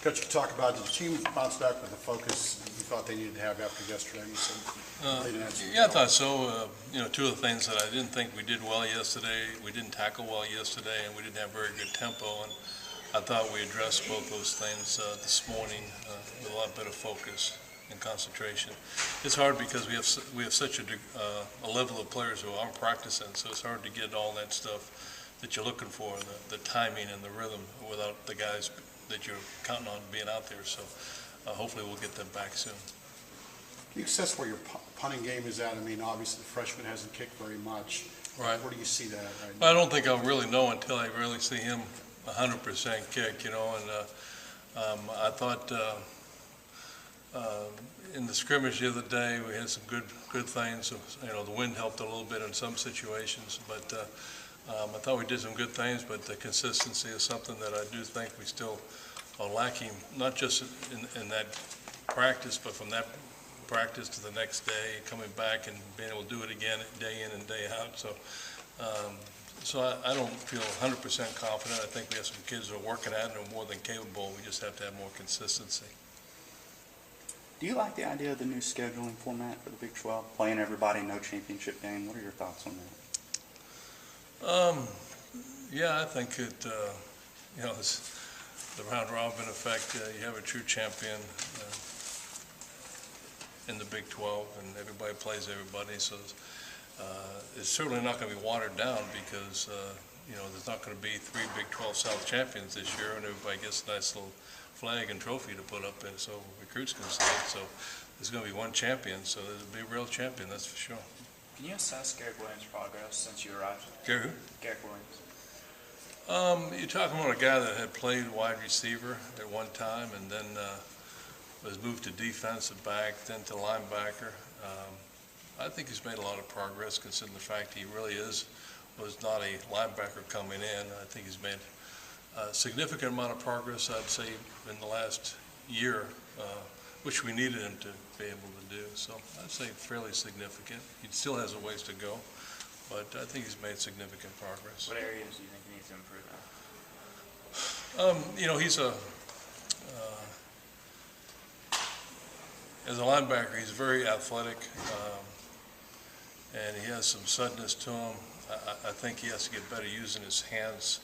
Coach, you talk about, did the team bounce back with the focus you thought they needed to have after yesterday? You said they didn't have Yeah, I thought so. Two of the things that I didn't think we did well yesterday, we didn't tackle well yesterday, and we didn't have very good tempo. And I thought we addressed both those things this morning with a lot better focus and concentration. It's hard because we have such a level of players who aren't practicing, so it's hard to get all that stuff that you're looking for, the timing and the rhythm, without the guys that you're counting on being out there. So hopefully we'll get them back soon. Can you assess where your punting game is at? I mean, obviously the freshman hasn't kicked very much. Right. Where do you see that right now? I don't think I'll really know until I really see him 100% kick, and I thought in the scrimmage the other day we had some good things. The wind helped a little bit in some situations, but I thought we did some good things, but the consistency is something that I do think we still are lacking, not just in that practice, but from that practice to the next day, coming back and being able to do it again day in and day out. So I don't feel 100% confident. I think we have some kids who are working at it and are more than capable. We just have to have more consistency. Do you like the idea of the new scheduling format for the Big 12, playing everybody, no championship game? What are your thoughts on that? Yeah, I think it's the round robin effect. You have a true champion in the Big 12, and everybody plays everybody. So it's certainly not going to be watered down because there's not going to be 3 Big 12 South champions this year, and everybody gets a nice little flag and trophy to put up in, so recruits can see it. So there's going to be one champion, so there'll be a real champion, that's for sure. Can you assess Garrett Williams' progress since you arrived? Garrett who? Garrett Williams. You're talking about a guy that had played wide receiver at one time and then was moved to defensive back, then to linebacker. I think he's made a lot of progress considering the fact he really was not a linebacker coming in. I think he's made a significant amount of progress, I'd say, in the last year, which we needed him to be able to do. So I'd say fairly significant. He still has a ways to go, but I think he's made significant progress. What areas do you think he needs to improve on? He's as a linebacker, he's very athletic, and he has some suddenness to him. I think he has to get better using his hands.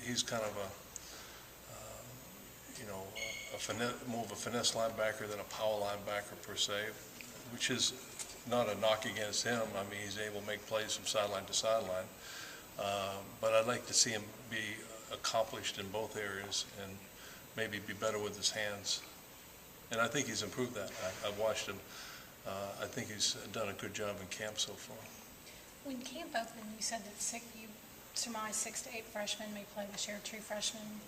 He's kind of more of a finesse linebacker than a power linebacker per se, which is not a knock against him. I mean, he's able to make plays from sideline to sideline. But I'd like to see him be accomplished in both areas and maybe be better with his hands. And I think he's improved that. I've watched him. I think he's done a good job in camp so far. When camp opened, you said that you surmised 6 to 8 freshmen may play this year, true freshmen.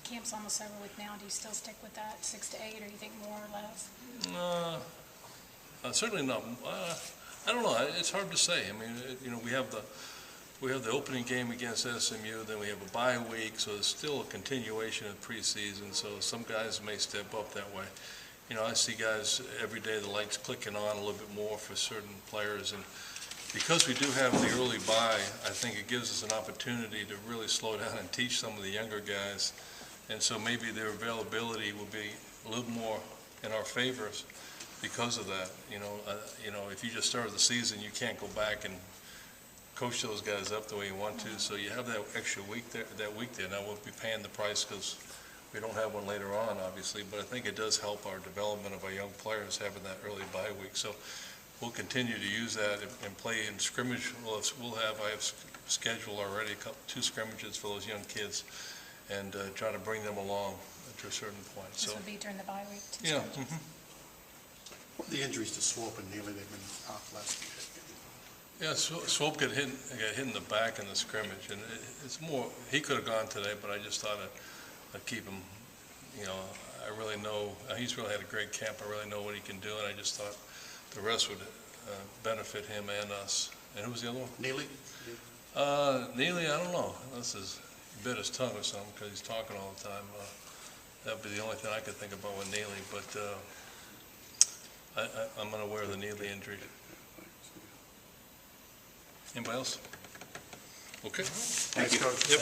Camp's almost over with now. Do you still stick with that 6 to 8, or you think more or less? Certainly not. I don't know. It's hard to say. I mean, we have the opening game against SMU, then we have a bye week, so there's still a continuation of preseason. So some guys may step up that way. I see guys every day, the lights clicking on a little bit more for certain players, and because we do have the early bye, I think it gives us an opportunity to really slow down and teach some of the younger guys, and so maybe their availability will be a little more in our favor because of that. If you just started the season, you can't go back and coach those guys up the way you want to, so you have that extra week there. Now we'll be paying the price because we don't have one later on, obviously, but I think it does help our development of our young players having that early bye week. So we'll continue to use that and play in scrimmage. I have scheduled already 2 scrimmages for those young kids, and try to bring them along to a certain point. This would be during the bye week. Yeah. The injuries to Swope and Neely, they've been out last week. Yeah, Swope got hit in the back in the scrimmage, and it's more. He could have gone today, but I just thought I'd keep him. I really know he's really had a great camp. I really know what he can do, and I just thought the rest would benefit him and us. And who was the other one? Neely? Neely, I don't know. He bit his tongue or something because he's talking all the time. That would be the only thing I could think about with Neely, but I'm unaware of the Neely injury. Anybody else? Okay. Thanks, Coach. Yep.